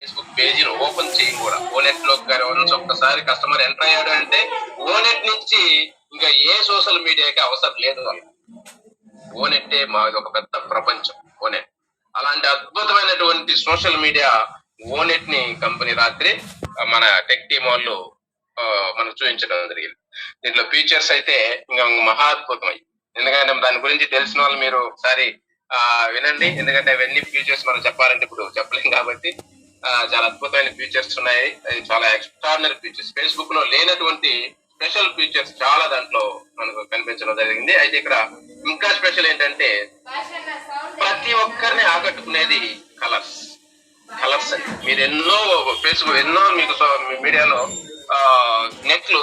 Facebook పేజీని open చేయం కూడా. ఓనెట్ లో వన్స్ ఒక్కసారి కస్టమర్ ఎంటర్ అయ్యాడు అంటే ఓనెట్ నుంచి ఇంకా ఏ సోషల్ మీడియాకి అవసరం లేదు. ఓనెట్టే మాది ఒక పెద్ద ప్రపంచం ఓనెట్. అలాంటి అద్భుతమైనటువంటి సోషల్ మీడియా ఓనెట్ ని కంపెనీ రాత్రి మన టెక్ టీమ్ వాళ్ళు మనకు చూపించడం జరిగింది. దీంట్లో ఫీచర్స్ అయితే ఇంకా మహా అద్భుతమై, ఎందుకంటే దాని గురించి తెలిసిన వాళ్ళు మీరు ఒకసారి వినండి. ఎందుకంటే అవన్నీ ఫీచర్స్ మనం చెప్పాలంటే ఇప్పుడు చెప్పలేం కాబట్టి చాలా అద్భుతమైన ఫీచర్స్ ఉన్నాయి. అది చాలా ఎక్స్ట్రాడినరీ ఫీచర్స్. ఫేస్బుక్ లో లేనటువంటి స్పెషల్ ఫీచర్స్ చాలా దాంట్లో మనకు కనిపించడం జరిగింది. అయితే ఇక్కడ ఇంకా స్పెషల్ ఏంటంటే ప్రతి ఒక్కరిని ఆకట్టుకునేది కలర్స్. కలర్స్ అని మీరు ఎన్నో ఫేస్బుక్ ఎన్నో మీకు మీడియాలో నెట్లు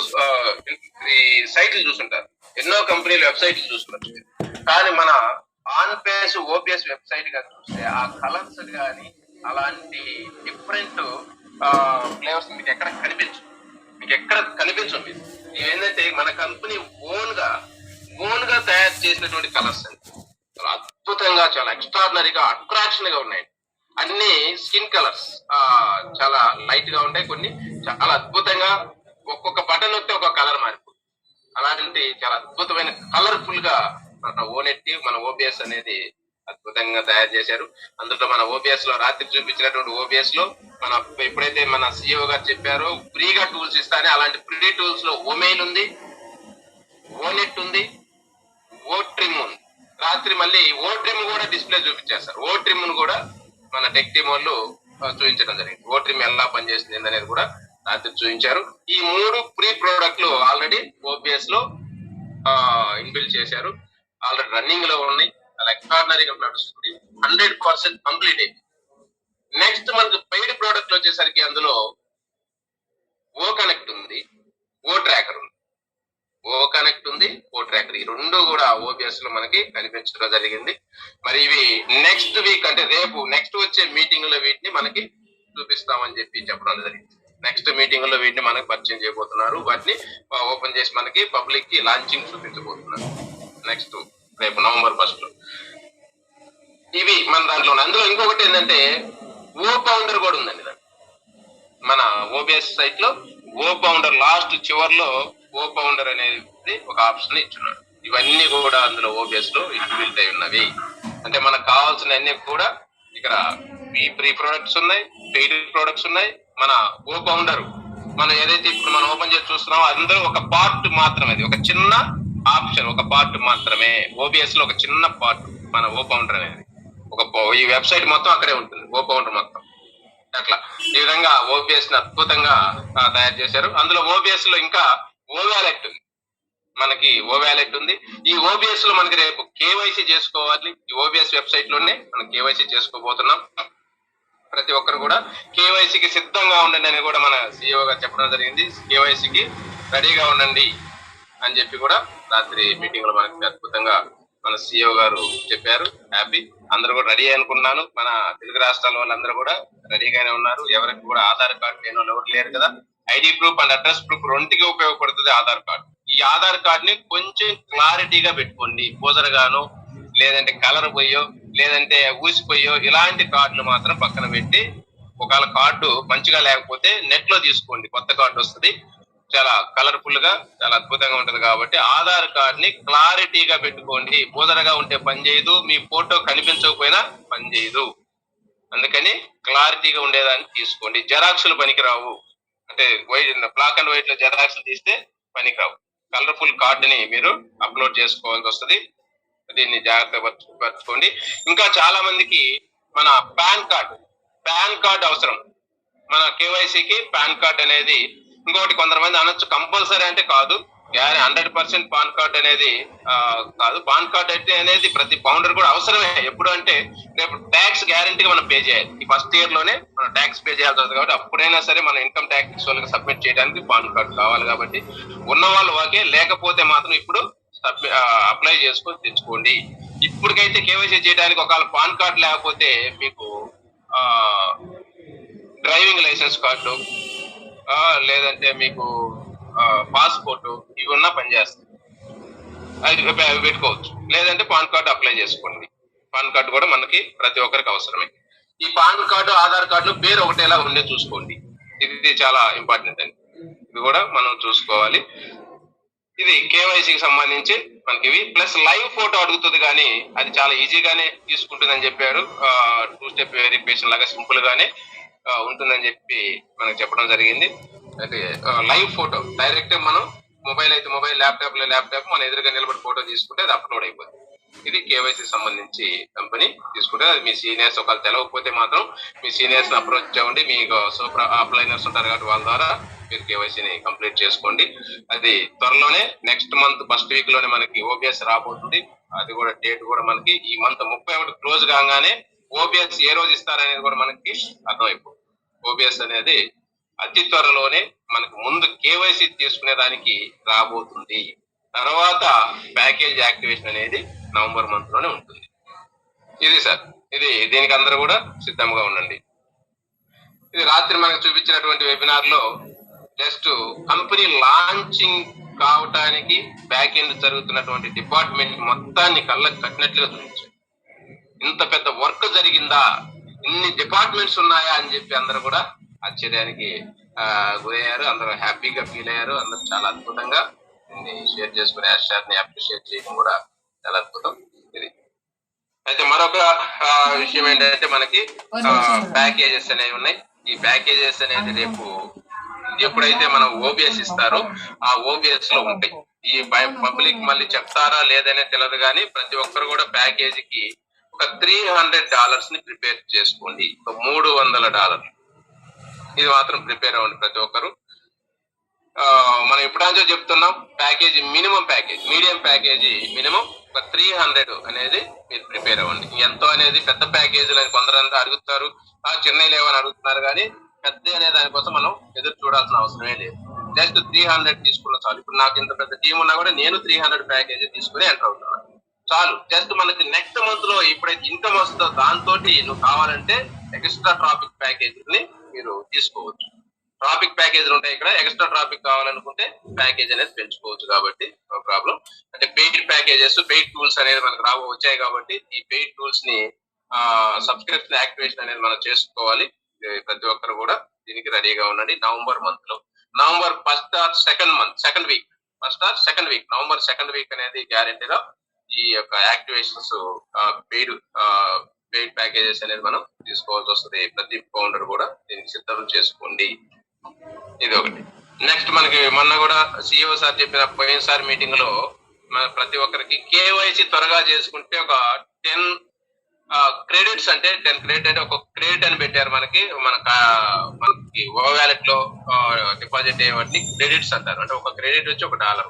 ఈ సైట్లు చూస్తుంటారు, ఎన్నో కంపెనీల వెబ్సైట్లు చూస్తున్నారు. కానీ మన ఆన్ పేస్ ఓపీఎస్ వెబ్సైట్ గా చూస్తే ఆ కలర్స్ కానీ అలాంటి డిఫరెంట్ ఫ్లేవర్స్ మీకు ఎక్కడ కనిపించు. మీరు ఏంటంటే మన కంపెనీ ఓన్ గా తయారు చేసినటువంటి కలర్స్ అండి. చాలా అద్భుతంగా, చాలా ఎక్స్ట్రాడినరీగా, అట్రాక్షన్ గా ఉన్నాయి. అన్ని స్కిన్ కలర్స్ చాలా లైట్ గా ఉంటాయి, కొన్ని చాలా అద్భుతంగా ఒక్కొక్క బటన్ వస్తే ఒక కలర్ మారిపోతుంది. అలాంటి చాలా అద్భుతమైన కలర్ఫుల్ గా మన ఓనెట్ మన ఓబిఎస్ అనేది అద్భుతంగా తయారు చేశారు. అందులో మన ఓబిఎస్ లో రాత్రి చూపించినటువంటి ఓబిఎస్ లో మన ఎప్పుడైతే మన సిఇఓ గారు చెప్పారో ఫ్రీగా టూల్స్ ఇస్తానే, అలాంటి ఫ్రీ టూల్స్ లో ఓమెయిల్ ఉంది, ఓనెట్ ఉంది, ఓ ట్రిమ్ ఉంది. రాత్రి మళ్ళీ ఓ ట్రిమ్ కూడా డిస్ప్లే చూపించేస్తారు. ఓ ట్రిమ్ కూడా మన టెక్ టీమ్ వాళ్ళు చూపించడం జరిగింది. ఓ ట్రిమ్ ఎలా పనిచేస్తుంది అనేది కూడా రాత్రి చూపించారు. ఈ 3 ప్రీ ప్రోడక్ట్లు ఆల్రెడీ ఓబిఎస్ లో ఇన్బిల్డ్ చేశారు, ఆల్రెడీ రన్నింగ్ లో ఉన్నాయి. చాలా ఎక్స్ట్రాడినరీగా నడుస్తుంది, 100% కంప్లీట్ అయింది. నెక్స్ట్ మనకు పెయిడ్ ప్రోడక్ట్ వచ్చేసరికి అందులో ఓ కనెక్ట్ ఉంది, ఓ ట్రాకర్ ఉంది. ఓ కనెక్ట్ ఉంది, ఓ ట్రాకర్, ఈ 2 కూడా ఓబిఎస్ లో మనకి కనిపించడం జరిగింది. మరి ఇవి నెక్స్ట్ వీక్ అంటే రేపు నెక్స్ట్ వచ్చే మీటింగ్ లో వీటిని మనకి చూపిస్తామని చెప్పడం జరిగింది. నెక్స్ట్ మీటింగ్ లో వీటిని మనకి పరిచయం చేయబోతున్నారు. వాటిని ఓపెన్ చేసి మనకి పబ్లిక్ కి లాంచింగ్ చూపించబోతున్నారు నెక్స్ట్ రేపు నవంబర్ 1 లో. ఇవి మన దాంట్లో అందులో ఇంకొకటి ఏంటంటే ఓ పౌండర్ కూడా ఉందండి. మన ఓబిఎస్ సైట్ లో ఓ పౌండర్ లాస్ట్ చివర్లో ఓ పౌండర్ అనేది ఒక ఆప్షన్ ఇచ్చున్నాడు. ఇవన్నీ కూడా అందులో ఓబిఎస్ లో ఇన్బిల్ట్ అయి ఉన్నవి. అంటే మనకు కావాల్సిన అన్ని కూడా ఇక్కడ ఈ ప్రీ ప్రొడక్ట్స్ ఉన్నాయి, పెయిడ్ ప్రొడక్ట్స్ ఉన్నాయి. మన ఓ పౌండర్ మనం ఏదైతే ఇప్పుడు మనం ఓపెన్ చేసి చూస్తున్నామో అందరూ ఒక పార్ట్ మాత్రమే, అది ఒక చిన్న ఆప్షన్, ఒక పార్ట్ మాత్రమే. ఓబిఎస్ లో ఒక చిన్న పార్ట్ మన ఓ పౌండర్ అనేది. ఈ వెబ్సైట్ మొత్తం అక్కడే ఉంటుంది, ఓ పౌండర్ మొత్తం. అట్లా ఈ విధంగా ఓబిఎస్ ని అద్భుతంగా తయారు చేశారు. అందులో ఓబిఎస్ లో ఇంకా ఓ వ్యాలెట్ ఉంది, మనకి ఓ వ్యాలెట్ ఉంది. ఈ ఓబిఎస్ లో మనకి రేపు కేవైసీ చేసుకోవాలి. ఈ ఓబిఎస్ వెబ్సైట్ లోనే మనం కేవైసీ చేసుకోబోతున్నాం. ప్రతి ఒక్కరు కూడా కేవైసీకి సిద్ధంగా ఉండండి అని కూడా మన సిఇఓ గారు చెప్పడం జరిగింది. కేవైసీకి రెడీగా ఉండండి అని చెప్పి కూడా రాత్రి మీటింగ్ లో మనకి అద్భుతంగా మన సిఇఓ గారు చెప్పారు. హ్యాపీ, అందరూ కూడా రెడీ అనుకున్నాను. మన తెలుగు రాష్ట్రాల వాళ్ళందరూ కూడా రెడీగానే ఉన్నారు. ఎవరికి కూడా ఆధార్ కార్డు లేని వాళ్ళు ఎవరు లేరు కదా. ID proof and address proof రెండుకి ఉపయోగపడుతుంది ఆధార్ కార్డు. ఈ ఆధార్ కార్డు ని కొంచెం క్లారిటీగా పెట్టుకోండి. పోజరగాను, లేదంటే కలర్ పోయో, లేదంటే ఊసిపోయో ఇలాంటి కార్డులు మాత్రం పక్కన పెట్టి, ఒకవేళ కార్డు మంచిగా లేకపోతే నెట్ లో తీసుకోండి, కొత్త కార్డు వస్తుంది. చాలా కలర్ఫుల్ గా చాలా అద్భుతంగా ఉంటది. కాబట్టి ఆధార్ కార్డ్ ని క్లారిటీగా పెట్టుకోండి. పోదరగా ఉంటే పని చేయదు, మీ ఫోటో కనిపించకపోయినా పని చేయదు. అందుకని క్లారిటీగా ఉండేదాన్ని తీసుకోండి. జెరాక్స్లు పనికిరావు, అంటే బ్లాక్ అండ్ వైట్ లో జెరాక్స్లు తీస్తే పనికిరావు. కలర్ఫుల్ కార్డుని మీరు అప్లోడ్ చేసుకోవాల్సి వస్తుంది. దీన్ని జాగ్రత్తగా పరచుకోండి. ఇంకా చాలా మందికి మన పాన్ కార్డ్ అవసరం. మన కేవైసీకి పాన్ కార్డ్ అనేది ఇంకొకటి కొంతమంది అనొచ్చు కంపల్సరీ అంటే కాదు, 100% పాన్ కార్డ్ అనేది కాదు. పాన్ కార్డ్ అయితే అనేది ప్రతి ఫౌండర్ కూడా అవసరమే. ఎప్పుడు అంటే రేపు ట్యాక్స్ గ్యారంటీగా మనం పే చేయాలి. ఈ ఫస్ట్ ఇయర్ లోనే మనం ట్యాక్స్ పే చేయాల్సి వస్తుంది. కాబట్టి అప్పుడైనా సరే మనం ఇన్కమ్ ట్యాక్స్ వాళ్ళకి సబ్మిట్ చేయడానికి పాన్ కార్డ్ కావాలి. కాబట్టి ఉన్న వాళ్ళు ఓకే, లేకపోతే మాత్రం ఇప్పుడు అప్లై చేసుకొని తెచ్చుకోండి. ఇప్పటికైతే కేవైసీ చేయడానికి ఒకవేళ పాన్ కార్డ్ లేకపోతే మీకు డ్రైవింగ్ లైసెన్స్ కార్డు లేదంటే మీకు పాస్పోర్ట్ ఇవి ఉన్నా పనిచేస్తుంది, అది పెట్టుకోవచ్చు. లేదంటే పాన్ కార్డు అప్లై చేసుకోండి. పాన్ కార్డు కూడా మనకి ప్రతి ఒక్కరికి అవసరమే. ఈ పాన్ కార్డు ఆధార్ కార్డులో పేరు ఒకటేలా ఉండే చూసుకోండి. ఇది చాలా ఇంపార్టెంట్ అండి. ఇది కూడా మనం చూసుకోవాలి. ఇది కేవైసీకి సంబంధించి మనకి ఇవి ప్లస్ లైవ్ ఫోటో అడుగుతుంది, కానీ అది చాలా ఈజీగానే తీసుకుంటుందని చెప్పారు. 2 స్టెప్ వెరిఫికేషన్ లాగా సింపుల్ గానే ఉంటుందని చెప్పి మనకు చెప్పడం జరిగింది. అంటే లైవ్ ఫోటో డైరెక్ట్ మనం మొబైల్ అయితే మొబైల్, ల్యాప్టాప్ మన ఎదురుగా నిలబడి ఫోటో తీసుకుంటే అది అప్లోడ్ అయిపోతుంది. ఇది కేవైసీ సంబంధించి కంపెనీ తీసుకుంటే, అది మీ సీనియర్స్ ఒకవేళ తెలవకపోతే మాత్రం మీ సీనియర్స్ అప్రోచ్ అవ్వండి. మీకు సూపర్ అప్లైనర్స్ ఉంటారు కాబట్టి వాళ్ళ ద్వారా మీరు కేవైసీని కంప్లీట్ చేసుకోండి. అది త్వరలోనే నెక్స్ట్ మంత్ ఫస్ట్ వీక్ లోనే మనకి ఓబిఎస్ రాబోతుంది. అది కూడా డేట్ కూడా మనకి ఈ మంత్ 31 క్లోజ్ కాగానే ఓబిఎస్ ఏ రోజు ఇస్తారనేది కూడా మనకి అర్థమైపోతుంది. ఓబిఎస్ అనేది అతి త్వరలోనే మనకు ముందు కేవైసీ తీసుకునే దానికి రాబోతుంది. తర్వాత ప్యాకేజ్ యాక్టివేషన్ అనేది నవంబర్ మంత్ లోనే ఉంటుంది. ఇది సార్, దీనికి అందరూ కూడా సిద్ధంగా ఉండండి. ఇది రాత్రి మనకు చూపించినటువంటి వెబినార్ లో జస్ట్ కంపెనీ లాంచింగ్ కావటానికి బ్యాక్ ఎండ్ జరుగుతున్నటువంటి డిపార్ట్మెంట్ మొత్తాన్ని కళ్ళకు కట్టినట్లుగా చూపించారు. ఇంత పెద్ద వర్క్ జరిగిందా, ఇన్ని డిపార్ట్మెంట్స్ ఉన్నాయా అని చెప్పి అందరూ కూడా ఆశ్చర్యానికి గురయ్యారు. అందరూ హ్యాపీగా ఫీల్ అయ్యారు. అందరూ చాలా అద్భుతంగా షేర్ చేసుకుని ని అప్రిషియేట్ చేయడం కూడా చాలా అద్భుతం. ఇది అయితే మరొక విషయం ఏంటంటే మనకి ప్యాకేజెస్ అనేవి ఉన్నాయి. ఈ ప్యాకేజెస్ అనేది రేపు ఎప్పుడైతే మనం ఓబిఎస్ ఇస్తారో ఆ ఓబిఎస్ లో ఉంటాయి. ఈ పబ్లిక్ మళ్ళీ చెప్తారా లేదనే తెలియదు, కానీ ప్రతి ఒక్కరు కూడా ప్యాకేజీకి ఒక $300 ని ప్రిపేర్ చేసుకోండి. ఒక $300 ఇది మాత్రం ప్రిపేర్ అవ్వండి ప్రతి ఒక్కరు. మనం ఎప్పుడంచో చెప్తున్నాం, package minimum package, medium package minimum ఒక 300 అనేది మీరు ప్రిపేర్ అవ్వండి. ఎంతో అనేది పెద్ద ప్యాకేజీలు అని కొందరంతా అడుగుతారు, చెన్నై లేవని అడుగుతున్నారు, కానీ పెద్ద అనే దానికోసం మనం ఎదురు చూడాల్సిన అవసరమే లేదు. జస్ట్ 300 తీసుకున్న చాలు. ఇప్పుడు నాకు ఇంత పెద్ద టీం ఉన్నా కూడా నేను 300 ప్యాకేజీ తీసుకుని ఎంటర్ అవుతున్నాను చాలు. జస్ట్ మనకి నెక్స్ట్ మంత్ లో ఎప్పుడైతే ఇన్కమ్ వస్తుందో దాంతో నువ్వు కావాలంటే ఎక్స్ట్రా ట్రాఫిక్ ప్యాకేజీని మీరు తీసుకోవచ్చు. ట్రాఫిక్ ప్యాకేజీలు ఉంటాయి ఇక్కడ. ఎక్స్ట్రా ట్రాఫిక్ కావాలనుకుంటే ప్యాకేజ్ అనేది పెంచుకోవచ్చు. కాబట్టి నో ప్రాబ్లం. అంటే పెయిడ్ ప్యాకేజెస్, పెయిడ్ టూల్స్ అనేది మనకు వచ్చాయి కాబట్టి ఈ పెయిడ్ టూల్స్ ని సబ్స్క్రిప్షన్ యాక్టివేషన్ అనేది మనం చేసుకోవాలి. ప్రతి ఒక్కరు కూడా దీనికి రెడీగా ఉండండి. నవంబర్ మంత్ లో, November first or second week November second week అనేది గ్యారెంటీగా ఈ యొక్క యాక్టివేషన్స్ పెయిడ్ ప్యాకేజెస్ అనేది మనం తీసుకోవాల్సి వస్తుంది. ప్రతి ఫౌండర్ కూడా దీనికి సిద్ధం చేసుకోండి. ఇది ఒకటి. నెక్స్ట్ మనకి మొన్న కూడా సిఇఓ సార్ చెప్పిన పోయినసారి మీటింగ్ లో మన ప్రతి ఒక్కరికి కేవైసీ త్వరగా చేసుకుంటే ఒక 10 క్రెడిట్స్, అంటే 10 క్రెడిట్ అంటే ఒక క్రెడిట్ అని పెట్టారు మనకి ఓ వ్యాలెట్ లో డిపాజిట్ అయ్యే వాటిని క్రెడిట్స్ అంటారు. అంటే ఒక క్రెడిట్ వచ్చి $1,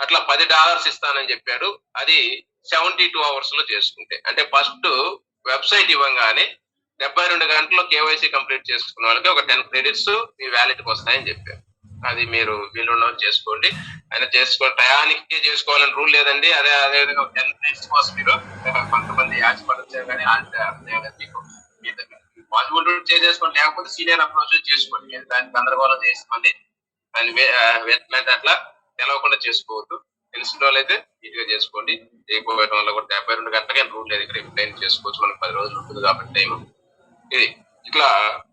అట్లా $10 ఇస్తానని చెప్పారు. అది 72 hours లో చేసుకుంటే, అంటే ఫస్ట్ వెబ్సైట్ ఇవ్వగానే 72 గంటల్లో కేవైసీ కంప్లీట్ చేసుకున్న వాళ్ళకి ఒక 10 క్రెడిట్స్ మీ వ్యాలెట్ కి వస్తాయని చెప్పారు. అది మీరు వీళ్ళు చేసుకోండి. ఆయన టయానికి చేసుకోవాలని రూల్ లేదండి. అదేవిధంగా 10 క్రెడిట్స్ కోసం మీరు కొంతమంది యాచపడచ్చు, కానీ పాసిబుల్ చేసుకోండి. లేకపోతే సీనియర్ అప్రోచ్ చేసుకోండి. దానికి గందరగోళం చేసుకోండి. దాని అట్లా తెలవకుండా చేసుకోవద్దు. తెలిసిన వాళ్ళు అయితే నీట్గా చేసుకోండి. చేయకపోవడం వల్ల కూడా 72 గంటలకే రూల్ లేదు. ఇక్కడ ఎప్పుడైనా చేసుకోవచ్చు. మనకు 10 రోజులు ఉంటుంది కాబట్టి టైం. ఇది ఇట్లా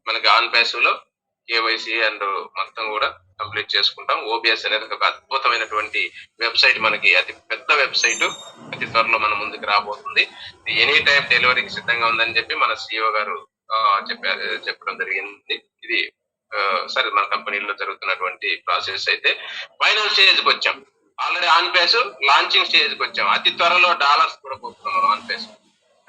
మనకి ఆన్ ప్యాసివ్ లో కేవైసీ అండ్ మొత్తం కూడా కంప్లీట్ చేసుకుంటాం. ఓబిఎస్ అనేది ఒక అద్భుతమైనటువంటి వెబ్సైట్, మనకి అతి పెద్ద వెబ్సైట్ అతి త్వరలో మన ముందుకు రాబోతుంది. ఎనీ టైం డెలివరీకి సిద్ధంగా ఉందని చెప్పి మన సిఇఓ గారు చెప్పడం జరిగింది. ఇది సరే మన కంపెనీలో జరుగుతున్నటువంటి ప్రాసెస్. అయితే ఫైనల్ స్టేజ్కి వచ్చాం. ఆల్రెడీ ఆన్ పేస్ లాంచింగ్ స్టేజ్కి వచ్చాం. అతి త్వరలో డాలర్స్ కూడా పోతున్నాం. ఆన్ పేస్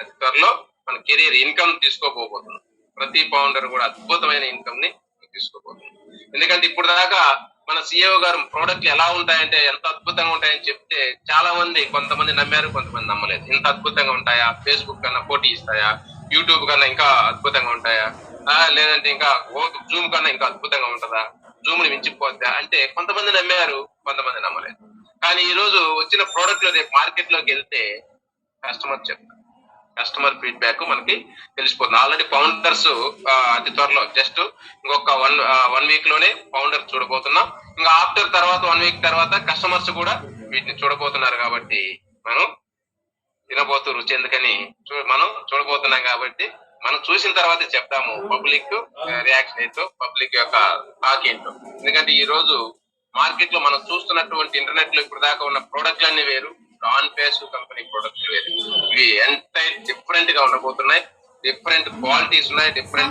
అతి త్వరలో మన కెరీర్ ఇన్కమ్ తీసుకోబోతున్నాం. ప్రతి ఫౌండర్ కూడా అద్భుతమైన ఇన్కమ్ ని తీసుకోబోతున్నాం. ఎందుకంటే ఇప్పుడు దాకా మన సిఇఓ గారు ప్రోడక్ట్లు ఎలా ఉంటాయంటే ఎంత అద్భుతంగా ఉంటాయని చెప్తే చాలా మంది, కొంతమంది నమ్మారు, కొంతమంది నమ్మలేదు. ఇంత అద్భుతంగా ఉంటాయా, ఫేస్బుక్ కన్నా పోటీ ఇస్తాయా, యూట్యూబ్ కన్నా ఇంకా అద్భుతంగా ఉంటాయా, లేదంటే ఇంకా జూమ్ కన్నా ఇంకా అద్భుతంగా ఉంటుందా, జూమ్ ని మించిపోద్దా అంటే కొంతమంది నమ్మారు, కొంతమంది నమ్మలేదు. కానీ ఈ రోజు వచ్చిన ప్రోడక్ట్ లో రేపు మార్కెట్ లోకి వెళ్తే కస్టమర్ చెప్తారు. కస్టమర్ ఫీడ్బ్యాక్ మనకి తెలిసిపోతుంది. ఆల్రెడీ ఫౌండర్స్ అతి త్వరలో జస్ట్ ఇంకొక వన్ వీక్ లోనే ఫౌండర్ చూడబోతున్నాం. ఇంకా ఆఫ్టర్ తర్వాత 1 వీక్ తర్వాత కస్టమర్స్ కూడా వీటిని చూడబోతున్నారు. కాబట్టి మనం తినబోతూ రుచి ఎందుకని మనం చూడబోతున్నాం కాబట్టి మనం చూసిన తర్వాత చెప్తాము పబ్లిక్ రియాక్షన్ ఏంటో, పబ్లిక్ యొక్క టాక్ ఏంటో. ఎందుకంటే ఈ రోజు మార్కెట్ లో మనం చూస్తున్నటువంటి ఇంటర్నెట్ లో ఇప్పుడు దాకా ఉన్న ప్రోడక్ట్లన్నీ వేరు, ఆన్ ఫేస్ కంపెనీ ప్రోడక్ట్లు వేరు. ఇవి ఎంత డిఫరెంట్ గా ఉండబోతున్నాయి, డిఫరెంట్ క్వాలిటీస్ ఉన్నాయి, డిఫరెంట్